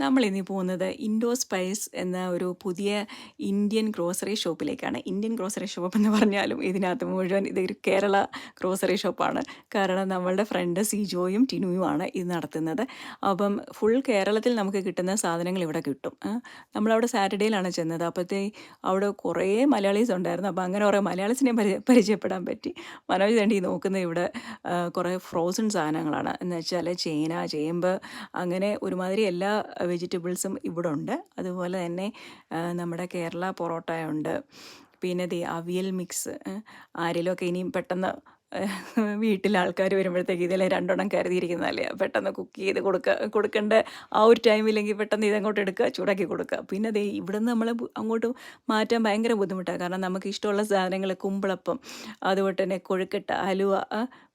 നമ്മളിനി പോകുന്നത് Indo spice എന്ന ഒരു പുതിയ ഇന്ത്യൻ ഗ്രോസറി ഷോപ്പിലേക്കാണ്. ഇന്ത്യൻ ഗ്രോസറി ഷോപ്പ് എന്ന് പറഞ്ഞാലും ഇതിനകത്ത് മുഴുവൻ ഇതൊരു കേരള ഗ്രോസറി ഷോപ്പാണ്. കാരണം നമ്മളുടെ ഫ്രണ്ട് സിജോയും ടിനുയുമാണ് ഇത് നടത്തുന്നത്. അപ്പം ഫുൾ കേരളത്തിൽ നമുക്ക് കിട്ടുന്ന സാധനങ്ങൾ ഇവിടെ കിട്ടും. നമ്മളവിടെ സാറ്റർഡേയിലാണ് ചെന്നത്. അവിടെ കുറേ മലയാളീസ് ഉണ്ടായിരുന്നു. അപ്പോൾ അങ്ങനെ കുറേ മലയാളീസിനെ പരിചയപ്പെടാൻ പറ്റി. മനോജ് തണ്ടി നോക്കുന്നത് ഇവിടെ കുറേ ഫ്രോസൺ സാധനങ്ങളാണ്. എന്ന് വെച്ചാൽ ചേന, ചേമ്പ്, അങ്ങനെ ഒരുമാതിരി എല്ലാ വെജിറ്റബിൾസും ഇവിടെ ഉണ്ട്. അതുപോലെ തന്നെ നമ്മുടെ കേരള പൊറോട്ടയുണ്ട്. പിന്നെ അവിയൽ മിക്സ്. ആരെങ്കിലുമൊക്കെ ഇനിയും പെട്ടെന്ന് വീട്ടിൽ ആൾക്കാർ വരുമ്പോഴത്തേക്ക് ഇതിലെ രണ്ടെണ്ണം കരുതിയിരിക്കുന്നതല്ലേ, പെട്ടെന്ന് കുക്ക് ചെയ്ത് കൊടുക്കേണ്ട ആ ഒരു ടൈമില്ലെങ്കിൽ പെട്ടെന്ന് ഇതങ്ങോട്ട് എടുക്കുക, ചൂടാക്കി കൊടുക്കുക. പിന്നെ ഇവിടുന്ന് നമ്മൾ അങ്ങോട്ട് മാറ്റാൻ ഭയങ്കര ബുദ്ധിമുട്ടാണ്. കാരണം നമുക്ക് ഇഷ്ടമുള്ള സാധനങ്ങൾ കുമ്പിളപ്പം, അതുപോലെ തന്നെ കൊഴുക്കട്ട, ഹലുവ,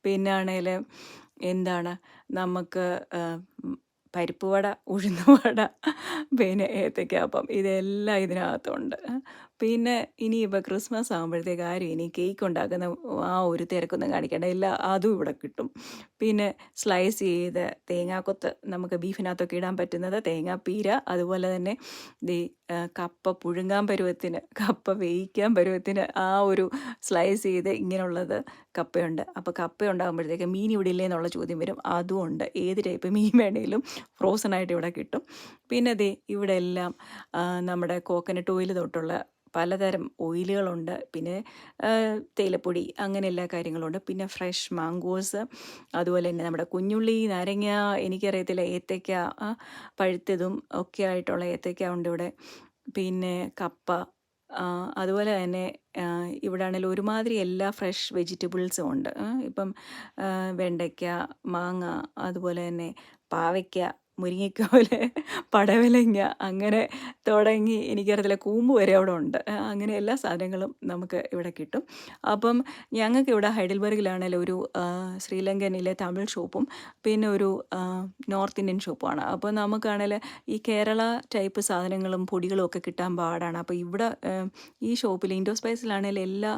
പിന്നെ ആണെങ്കിൽ എന്താണ് നമുക്ക് പരിപ്പ് വട, ഉഴുന്നുവട, പിന്നെ ഏത്തയ്ക്കാപ്പം, ഇതെല്ലാം ഇതിനകത്തുണ്ട്. പിന്നെ ഇനിയിപ്പോൾ ക്രിസ്മസ് ആകുമ്പോഴത്തേക്ക് ആരും ഇനി കേക്ക് ഉണ്ടാക്കുന്ന ആ ഒരു തിരക്കൊന്നും കാണിക്കേണ്ട, എല്ലാം അതും ഇവിടെ കിട്ടും. പിന്നെ സ്ലൈസ് ചെയ്ത് തേങ്ങാക്കൊത്ത്, നമുക്ക് ബീഫിനകത്തൊക്കെ ഇടാൻ പറ്റുന്നത്, തേങ്ങാപ്പീര, അതുപോലെ തന്നെ കപ്പ പുഴുങ്ങാൻ പരുവത്തിന്, കപ്പ വേവിക്കാൻ പരുവത്തിന് ആ ഒരു സ്ലൈസ് ചെയ്ത് ഇങ്ങനെയുള്ളത് കപ്പയുണ്ട്. അപ്പോൾ കപ്പ ഉണ്ടാകുമ്പോഴത്തേക്ക് മീൻ ഇവിടെ ഇല്ലേ എന്നുള്ള ചോദ്യം വരും. അതും ഉണ്ട്. ഏത് ടൈപ്പ് മീൻ വേണമെങ്കിലും ഫ്രോസണായിട്ട് ഇവിടെ കിട്ടും. പിന്നെ ഇവിടെ എല്ലാം നമ്മുടെ കോക്കനട്ട് ഓയിൽ തൊട്ടുള്ള പലതരം ഓയിലുകളുണ്ട്. പിന്നെ തേയിലപ്പൊടി, അങ്ങനെ എല്ലാ കാര്യങ്ങളുണ്ട്. പിന്നെ ഫ്രഷ് മാങ്കോസ്, അതുപോലെ തന്നെ നമ്മുടെ കുഞ്ഞുള്ളി, നാരങ്ങ, എനിക്കറിയത്തില്ല, ഏത്തയ്ക്ക, പഴുത്തതും ഒക്കെ ആയിട്ടുള്ള ഏത്തയ്ക്ക ഉണ്ട് ഇവിടെ. പിന്നെ കപ്പ, അതുപോലെ തന്നെ ഇവിടെ ആണെങ്കിലും ഒരുമാതിരി എല്ലാ ഫ്രഷ് വെജിറ്റബിൾസും ഉണ്ട്. ഇപ്പം വെണ്ടയ്ക്ക, മാങ്ങ, അതുപോലെ തന്നെ പാവയ്ക്ക, മുരിങ്ങയ്ക്ക പോലെ പടവലങ്ങ, അങ്ങനെ തുടങ്ങി എനിക്കറിയത്തില്ല, കൂമ്പ് വരെ അവിടെ ഉണ്ട്. അങ്ങനെ എല്ലാ സാധനങ്ങളും നമുക്ക് ഇവിടെ കിട്ടും. അപ്പം ഞങ്ങൾക്ക് ഇവിടെ ഹൈഡൽബർഗിലാണെങ്കിലും ഒരു ശ്രീലങ്കനിലെ തമിഴ് ഷോപ്പും പിന്നെ ഒരു നോർത്ത് ഇന്ത്യൻ ഷോപ്പുമാണ്. അപ്പോൾ നമുക്കാണെങ്കിൽ ഈ കേരള ടൈപ്പ് സാധനങ്ങളും പൊടികളും ഒക്കെ കിട്ടാൻ പാടാണ്. അപ്പോൾ ഇവിടെ ഈ ഷോപ്പിൽ ഇൻഡോ സ്പൈസിലാണെങ്കിൽ എല്ലാ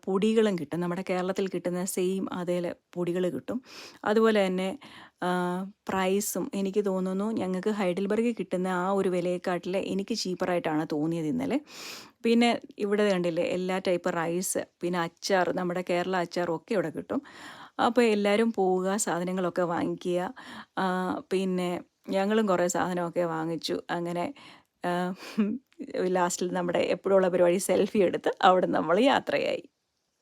പൊടികളും കിട്ടും. നമ്മുടെ കേരളത്തിൽ കിട്ടുന്ന സെയിം അതേ പൊടികൾ കിട്ടും. അതുപോലെ തന്നെ പ്രൈസും എനിക്ക് തോന്നുന്നു ഞങ്ങൾക്ക് ഹൈഡൽബർഗിൽ കിട്ടുന്ന ആ ഒരു വിലയെക്കാട്ടിൽ എനിക്ക് ചീപ്പറായിട്ടാണ് തോന്നിയത് ഇന്നലെ. പിന്നെ ഇവിടെ കണ്ടില്ലേ, എല്ലാ ടൈപ്പ് റൈസ്, പിന്നെ അച്ചാർ, നമ്മുടെ കേരള അച്ചാറും ഒക്കെ ഇവിടെ കിട്ടും. അപ്പോൾ എല്ലാവരും പോവുക, സാധനങ്ങളൊക്കെ വാങ്ങിക്കുക. പിന്നെ ഞങ്ങളും കുറേ സാധനമൊക്കെ വാങ്ങിച്ചു. അങ്ങനെ ലാസ്റ്റിൽ നമ്മുടെ എപ്പോഴുള്ള പരിപാടി സെൽഫി എടുത്ത് അവിടെ നമ്മൾ യാത്രയായി.